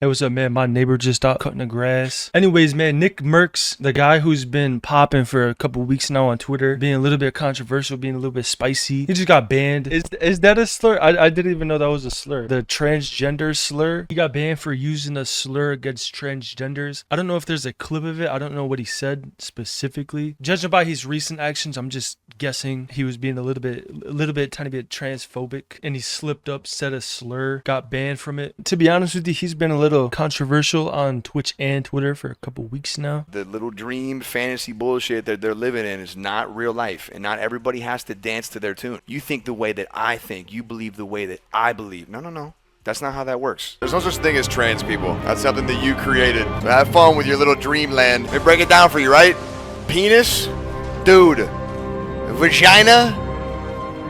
Hey, what's up, man? My neighbor just stopped cutting the grass. Anyways, man, NICKMERCS, the guy who's been popping for a couple weeks now on Twitter, being a little bit controversial, being a little bit spicy. He just got banned. Is that a slur? I didn't even know that was a slur. The transgender slur. He got banned for using a slur against transgenders. I don't know if there's a clip of it. I don't know what he said specifically. Judging by his recent actions, I'm just guessing he was being a little bit, tiny bit transphobic, and he slipped up, said a slur, got banned from it. To be honest with you, he's been a little controversial on Twitch and Twitter for a couple weeks now. The little dream fantasy bullshit that they're living in is not real life, and not everybody has to dance to their tune. You think the way that I think, you believe the way that I believe. No. That's not how that works. There's no such thing as trans people. That's something that you created. So have fun with your little dreamland. Let me break it down for you, right? Penis, dude. Vagina,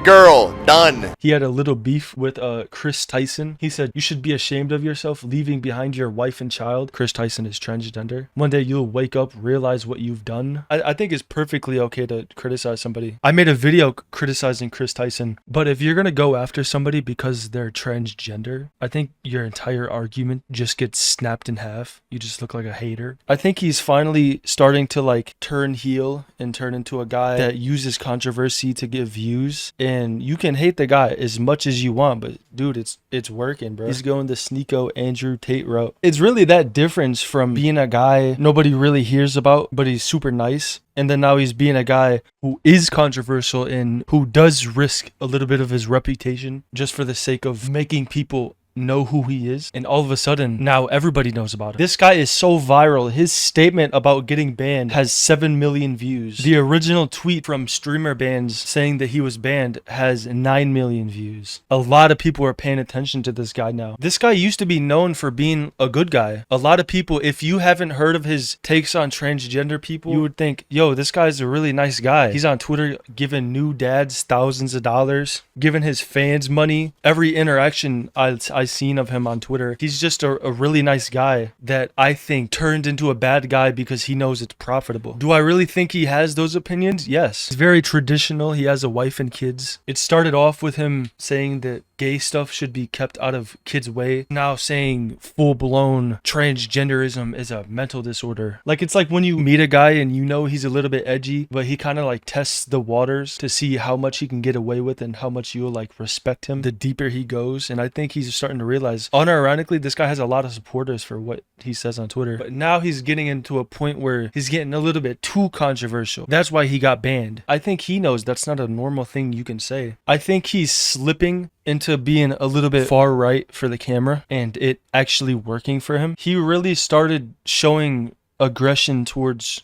girl, done. He had a little beef with Chris Tyson. He said, "You should be ashamed of yourself, leaving behind your wife and child." Chris Tyson is transgender. "One day you'll wake up, realize what you've done." I think it's perfectly okay to criticize somebody. I made a video criticizing Chris Tyson, but if you're gonna go after somebody because they're transgender, I think your entire argument just gets snapped in half. You just look like a hater. I think he's finally starting to like turn heel and turn into a guy that uses controversy to get views. And you can hate the guy as much as you want, but dude, it's working, bro. He's going the Sneeko Andrew Tate route. It's really that difference from being a guy nobody really hears about, but he's super nice. And then now he's being a guy who is controversial and who does risk a little bit of his reputation just for the sake of making people know who he is, and all of a sudden now everybody knows about him. This guy is so viral. His statement about getting banned has 7 million views. The original tweet from streamer bans saying that he was banned has 9 million views. A lot of people are paying attention to this guy now. This guy used to be known for being a good guy. A lot of people, if you haven't heard of his takes on transgender people, you would think, yo, this guy's a really nice guy. He's on Twitter giving new dads thousands of dollars, giving his fans money. Every interaction I seen of him on Twitter, he's just a really nice guy that I think turned into a bad guy because he knows it's profitable. Do I really think he has those opinions? Yes. He's very traditional. He has a wife and kids. It started off with him saying that gay stuff should be kept out of kids' way. Now saying full-blown transgenderism is a mental disorder. Like, it's like when you meet a guy and you know he's a little bit edgy, but he kind of like tests the waters to see how much he can get away with and how much you'll like respect him the deeper he goes. And I think he's starting to realize, unironically, this guy has a lot of supporters for what he says on Twitter. But now he's getting into a point where he's getting a little bit too controversial. That's why he got banned. I think he knows that's not a normal thing you can say. I think he's slipping into being a little bit far right for the camera and it actually working for him. He really started showing aggression towards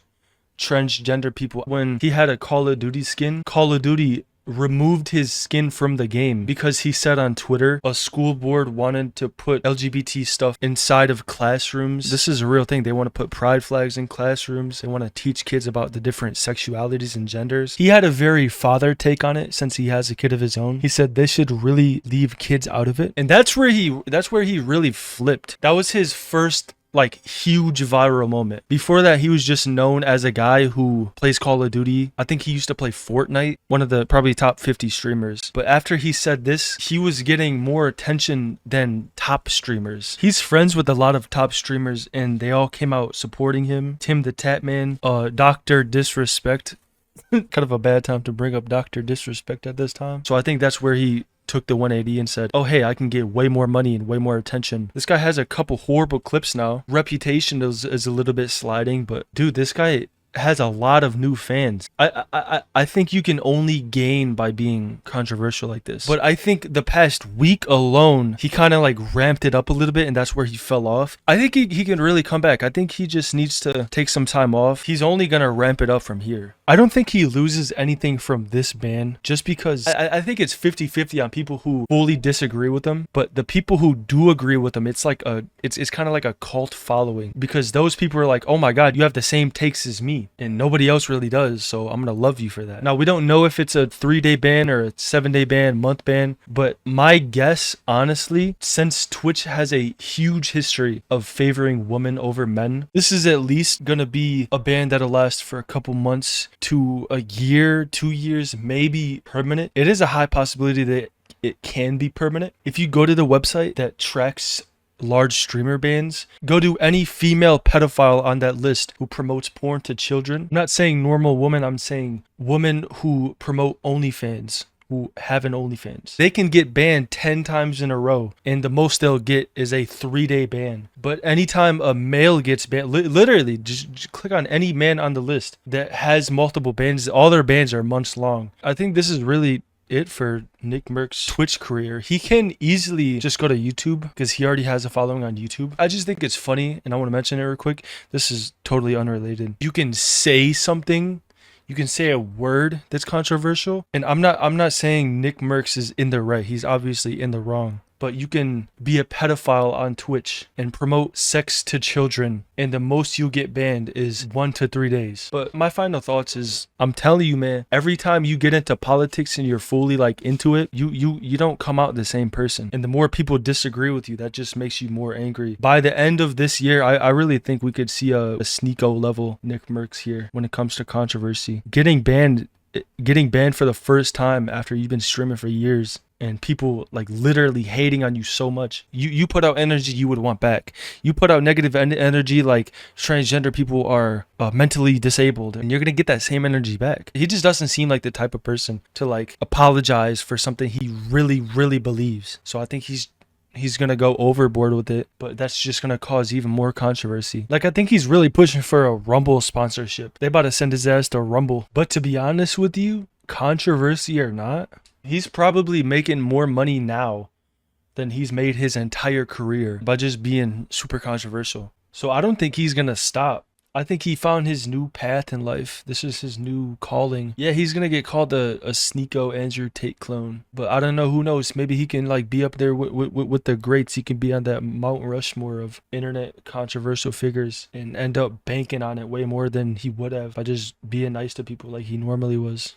transgender people when he had a Call of Duty skin. Call of Duty removed his skin from the game because he said on Twitter a school board wanted to put LGBT stuff inside of classrooms. This is a real thing. They want to put pride flags in classrooms. They want to teach kids about the different sexualities and genders. He had a very father take on it since he has a kid of his own. He said they should really leave kids out of it. And that's where he really flipped. That was his first like huge viral moment. Before that, he was just known as a guy who plays Call of Duty. I think he used to play Fortnite, one of the probably top 50 streamers. But after he said this, he was getting more attention than top streamers. He's friends with a lot of top streamers and they all came out supporting him. Tim the Tatman, Dr. Disrespect. Kind of a bad time to bring up Dr. Disrespect at this time. So I think that's where he took the 180 and said, oh hey, I can get way more money and way more attention. This guy has a couple horrible clips now. Reputation is a little bit sliding, but dude, this guy has a lot of new fans. I think you can only gain by being controversial like this. But I think the past week alone, he kind of like ramped it up a little bit and that's where he fell off. I think he can really come back. I think he just needs to take some time off. He's only gonna ramp it up from here. I don't think he loses anything from this ban just because I think it's 50-50 on people who fully disagree with him, but the people who do agree with him, it's like it's kind of like a cult following because those people are like, oh my god, you have the same takes as me and nobody else really does, so I'm gonna love you for that. Now we don't know if it's a 3-day ban or a 7-day ban, month ban, but my guess, honestly, since Twitch has a huge history of favoring women over men, this is at least gonna be a ban that'll last for a couple months to a year, 2 years, maybe permanent. It is a high possibility that it can be permanent. If you go to the website that tracks large streamer bans. Go to any female pedophile on that list who promotes porn to children. I'm not saying normal woman, I'm saying women who promote OnlyFans, who have an OnlyFans. They can get banned 10 times in a row, and the most they'll get is a 3-day ban. But anytime a male gets banned, literally, just click on any man on the list that has multiple bans. All their bans are months long. I think this is really it for NICKMERCS' Twitch career. He can easily just go to YouTube because he already has a following on YouTube. I just think it's funny, and I want to mention it real quick. This is totally unrelated. You can say something, you can say a word that's controversial, and I'm not saying NICKMERCS is in the right. He's obviously in the wrong. But you can be a pedophile on Twitch and promote sex to children, and the most you'll get banned is 1 to 3 days. But my final thoughts is, I'm telling you, man, every time you get into politics and you're fully like into it, you don't come out the same person. And the more people disagree with you, that just makes you more angry. By the end of this year, I really think we could see a Sneeko level NICKMERCS here when it comes to controversy. Getting banned for the first time after you've been streaming for years, and people like literally hating on you so much. You put out energy you would want back. You put out negative energy like transgender people are mentally disabled, and you're gonna get that same energy back. He just doesn't seem like the type of person to like apologize for something he really believes. So I think he's gonna go overboard with it, but that's just gonna cause even more controversy. Like, I think he's really pushing for a Rumble sponsorship. They about to send his ass to Rumble. But to be honest with you, controversy or not, he's probably making more money now than he's made his entire career by just being super controversial. So I don't think he's gonna stop. I think he found his new path in life. This is his new calling. Yeah, he's gonna get called a Sneeko Andrew Tate clone, but I don't know. Who knows? Maybe he can like be up there with the greats. He can be on that Mount Rushmore of internet controversial figures and end up banking on it way more than he would have by just being nice to people like he normally was.